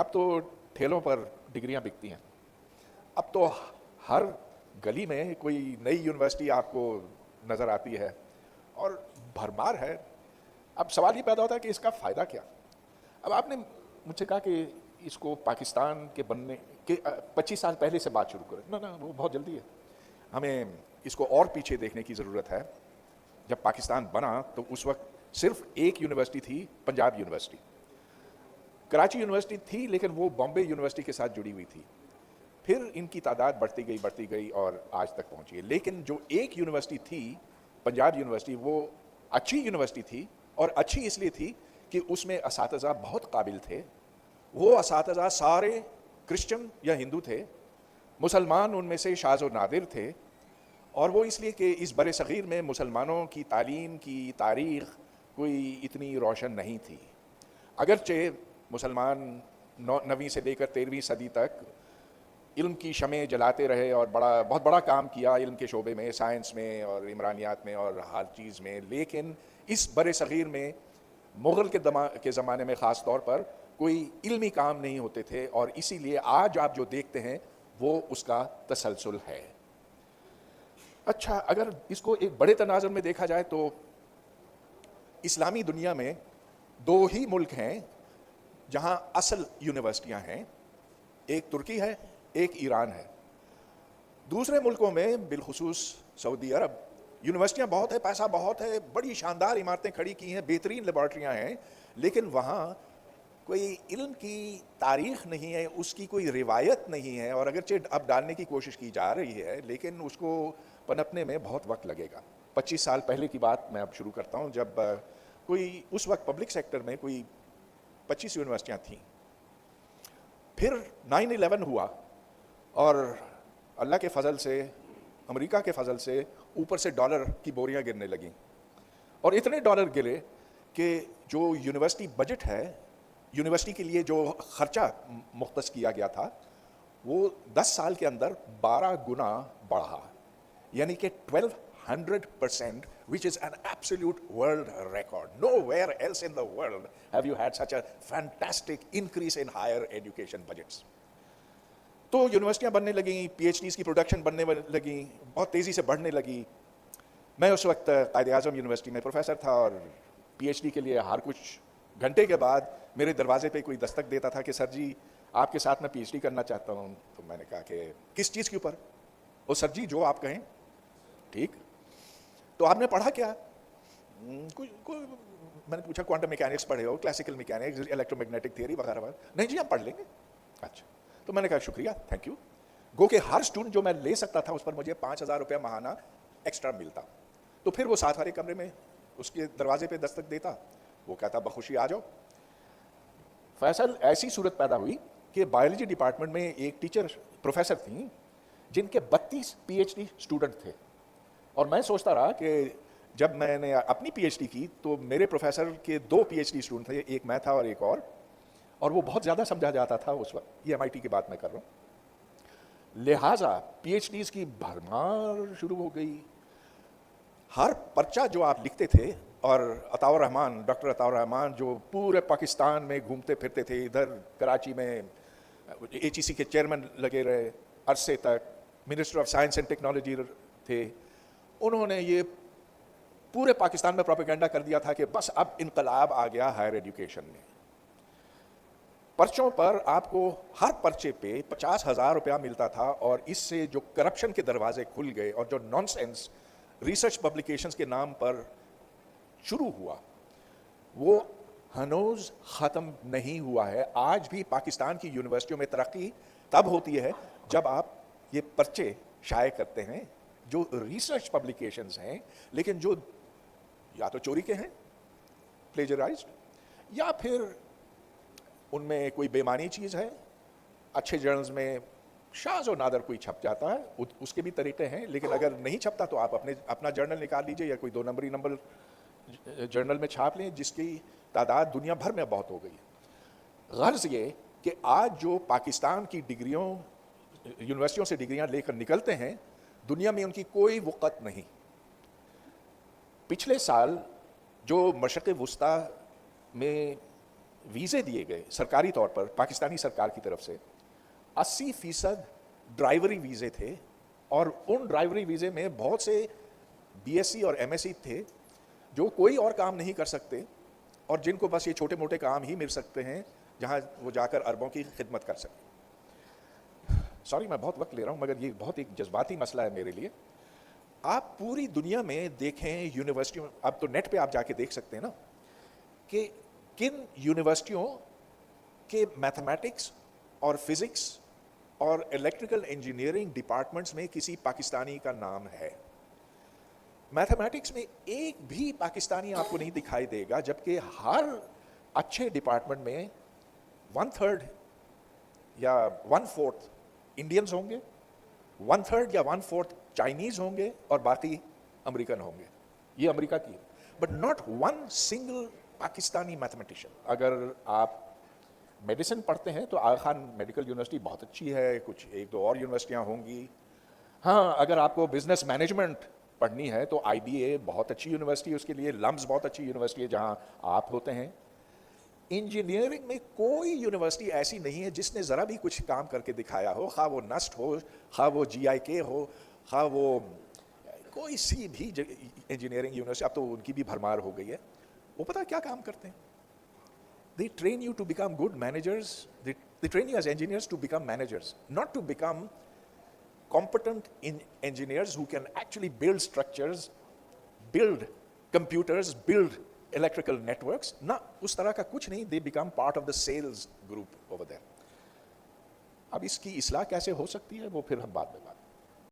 اب تو ٹھیلوں پر ڈگریاں بکتی ہیں، اب تو ہر گلی میں کوئی نئی یونیورسٹی آپ کو نظر آتی ہے اور بھرمار ہے. اب سوال یہ پیدا ہوتا ہے کہ اس کا فائدہ کیا. اب آپ نے مجھ سے کہا کہ اس کو پاکستان کے بننے کے 25 سال پہلے سے بات شروع کریں. نہ وہ بہت جلدی ہے. ہمیں اس کو اور پیچھے دیکھنے کی ضرورت ہے. جب پاکستان بنا تو اس وقت صرف ایک یونیورسٹی تھی، پنجاب یونیورسٹی. کراچی یونیورسٹی تھی لیکن وہ بامبے یونیورسٹی کے ساتھ جڑی ہوئی تھی. پھر ان کی تعداد بڑھتی گئی اور آج تک پہنچی ہے. لیکن جو ایک یونیورسٹی تھی پنجاب یونیورسٹی، وہ اچھی یونیورسٹی تھی، اور اچھی اس لیے تھی کہ اس میں اساتذہ بہت قابل تھے. وہ اساتذہ سارے کرسچن یا ہندو تھے، مسلمان ان میں سے شاذ و نادر تھے. اور وہ اس لیے کہ اس بر صغیر میں مسلمانوں کی تعلیم کی تاریخ کوئی اتنی روشن نہیں تھی. اگرچہ مسلمان 9ویں سے لے کر 13ویں صدی تک علم کی شمع جلاتے رہے اور بہت بڑا کام کیا علم کے شعبے میں، سائنس میں اور عمرانیات میں اور ہر چیز میں، لیکن اس بر صغیر میں مغل کے زمانے میں خاص طور پر کوئی علمی کام نہیں ہوتے تھے. اور اسی لیے آج آپ جو دیکھتے ہیں وہ اس کا تسلسل ہے. اچھا، اگر اس کو ایک بڑے تناظر میں دیکھا جائے تو اسلامی دنیا میں 2 ہی ملک ہیں جہاں اصل یونیورسٹیاں ہیں. ایک ترکی ہے، ایک ایران ہے. دوسرے ملکوں میں بالخصوص سعودی عرب یونیورسٹیاں بہت ہے، پیسہ بہت ہے، بڑی شاندار عمارتیں کھڑی کی ہیں، بہترین لیبارٹریاں ہیں، لیکن وہاں کوئی علم کی تاریخ نہیں ہے، اس کی کوئی روایت نہیں ہے. اور اگرچہ اب ڈالنے کی کوشش کی جا رہی ہے لیکن اس کو پنپنے میں بہت وقت لگے گا. 25 سال پہلے کی بات میں اب شروع کرتا ہوں، جب کوئی اس وقت پبلک سیکٹر میں کوئی 25 یونیورسٹیاں تھیں. پھر 9/11 ہوا اور اللہ کے فضل سے، امریکہ کے فضل سے اوپر سے ڈالر کی بوریاں گرنے لگیں. اور اتنے ڈالر گرے کہ جو یونیورسٹی بجٹ ہے، یونیورسٹی کے لیے جو خرچہ مختص کیا گیا تھا، وہ 10 سال کے اندر 12 گنا بڑھا. یعنی کہ 1200%, which is an absolute world record. Nowhere else in the world have you had such a fantastic increase in higher education budgets. تو یونیورسٹیاں بننے لگیں، پی ایچ ڈیز کی پروڈکشن بننے لگیں، بہت تیزی سے بڑھنے لگی. میں اس وقت قائد اعظم یونیورسٹی میں پروفیسر تھا اور پی ایچ ڈی کے لیے ہر کچھ گھنٹے کے بعد میرے دروازے پہ کوئی دستک دیتا تھا کہ سر جی آپ کے ساتھ میں پی ایچ ڈی کرنا چاہتا ہوں. تو میں نے کہا کہ کس چیز کے اوپر؟ وہ سر جی جو آپ کہیں. ٹھیک، تو آپ نے پڑھا کیا؟ میں نے پوچھا کوانٹم میکینکس پڑھے ہو، classical mechanics, electromagnetic theory وغیرہ وغیرہ. نہیں جی ہم پڑھ لیں گے. اچھا، تو میں نے کہا شکریہ، تھینک یو. گو کہ ہر اسٹوڈنٹ جو میں لے سکتا تھا اس پر مجھے 5,000 روپیہ ماہانہ ایکسٹرا ملتا. تو پھر وہ ساتھ والے کمرے میں اس کے دروازے پہ دستک دیتا، وہ کہتا بخوشی آ جاؤ. فیصل ایسی صورت پیدا ہوئی کہ بایولوجی ڈپارٹمنٹ میں ایک ٹیچر پروفیسر تھیں جن کے 32 پی ایچ ڈی اسٹوڈنٹ تھے. اور میں سوچتا رہا کہ جب میں نے اپنی پی ایچ ڈی کی تو میرے پروفیسر کے 2 پی ایچ ڈی اسٹوڈنٹ تھے، ایک میں تھا اور ایک اور وہ بہت زیادہ سمجھا جاتا تھا اس وقت. یہ MIT کی بات میں کر رہا ہوں. لہٰذا پی ایچ ڈیز کی بھرمار شروع ہو گئی. ہر پرچہ جو آپ لکھتے تھے، اور عطاء الرحمان، ڈاکٹر عطاء الرحمان جو پورے پاکستان میں گھومتے پھرتے تھے، ادھر کراچی میں HEC کے چیئرمین لگے رہے عرصے تک، minister of science and technology تھے. انہوں نے یہ پورے پاکستان میں پروپیگنڈا کر دیا تھا کہ بس اب انقلاب آ گیا ہائر ایجوکیشن میں. پرچوں پر آپ کو ہر پرچے پہ 50,000 روپیہ ملتا تھا، اور اس سے جو کرپشن کے دروازے کھل گئے اور جو نان سینس ریسرچ پبلیکیشنز کے نام پر شروع ہوا، وہ ہنوز ختم نہیں ہوا ہے. آج بھی پاکستان کی یونیورسٹیوں میں ترقی تب ہوتی ہے جب آپ یہ پرچے شائع کرتے ہیں جو ریسرچ پبلیکیشنز ہیں، لیکن جو یا تو چوری کے ہیں، پلیجرائزڈ، یا پھر ان میں کوئی بےمانی چیز ہے. اچھے جرنلز میں شاذ و نادر کوئی چھپ جاتا ہے، اس کے بھی طریقے ہیں، لیکن اگر نہیں چھپتا تو آپ اپنا جرنل نکال لیجئے یا کوئی 2 نمبری جرنل میں چھاپ لیں، جس کی تعداد دنیا بھر میں بہت ہو گئی. غرض یہ کہ آج جو پاکستان کی ڈگریوں، یونیورسٹیوں سے ڈگریاں لے کر نکلتے ہیں، دنیا میں ان کی کوئی وقت نہیں. پچھلے سال جو مشرق وسطیٰ میں ویزے دیے گئے سرکاری طور پر پاکستانی سرکار کی طرف سے 80% ڈرائیوری ویزے تھے, اور ان ڈرائیوری ویزے میں بہت سے بی ایس سی اور ایم ایس سی تھے جو کوئی اور کام نہیں کر سکتے اور جن کو بس یہ چھوٹے موٹے کام ہی مل سکتے ہیں جہاں وہ جا کر اربوں کی خدمت کر سکیں. سوری میں بہت وقت لے رہا ہوں مگر یہ بہت ایک جذباتی مسئلہ ہے میرے لیے. آپ پوری دنیا میں دیکھیں یونیورسٹیوں, اب تو نیٹ پہ آپ جا کے دیکھ سکتے ہیں نا کہ کن یونیورسٹیوں کے میتھمیٹکس اور فزکس اور الیکٹریکل انجینئرنگ ڈپارٹمنٹس میں کسی پاکستانی کا نام ہے. میتھمیٹکس میں ایک بھی پاکستانی آپ کو نہیں دکھائی دے گا, جبکہ ہر اچھے ڈپارٹمنٹ میں 1/3 یا 1/4 انڈینز ہوں گے, 1/3 یا 1/4 چائنیز ہوں گے, اور باقی امریکن ہوں گے. یہ امریکہ کی, but not one single Pakistani mathematician. اگر آپ میڈیسن پڑھتے ہیں تو آغا خان میڈیکل یونیورسٹی بہت اچھی ہے, کچھ 1-2 اور یونیورسٹیاں ہوں گی. ہاں, اگر آپ کو بزنس مینجمنٹ پڑھنی ہے تو آئی بی اے بہت اچھی یونیورسٹی ہے اس کے لیے, لمز بہت اچھی یونیورسٹی ہے جہاں آپ ہوتے ہیں. انجینئرنگ میں کوئی یونیورسٹی ایسی نہیں ہے جس نے ذرا بھی کچھ کام کر کے دکھایا ہو, خواہ وہ نسٹ ہو, خواہ وہ جی آئی کے ہو, خواہ وہ کوئی سی بھی انجینئرنگ یونیورسٹی. اب تو ان کی بھی بھرمار ہو گئی ہے. وہ پتہ کیا کام کرتے ہیں؟ They train you to become good managers. They train you as engineers to become managers, not to become competent engineers who can actually build structures, build computers, build electrical networks. نہ اس طرح کا کچھ نہیں. They become part of the sales group over there. اب اس کی اصلاح کیسے ہو سکتی ہے وہ پھر ہم بعد میں بات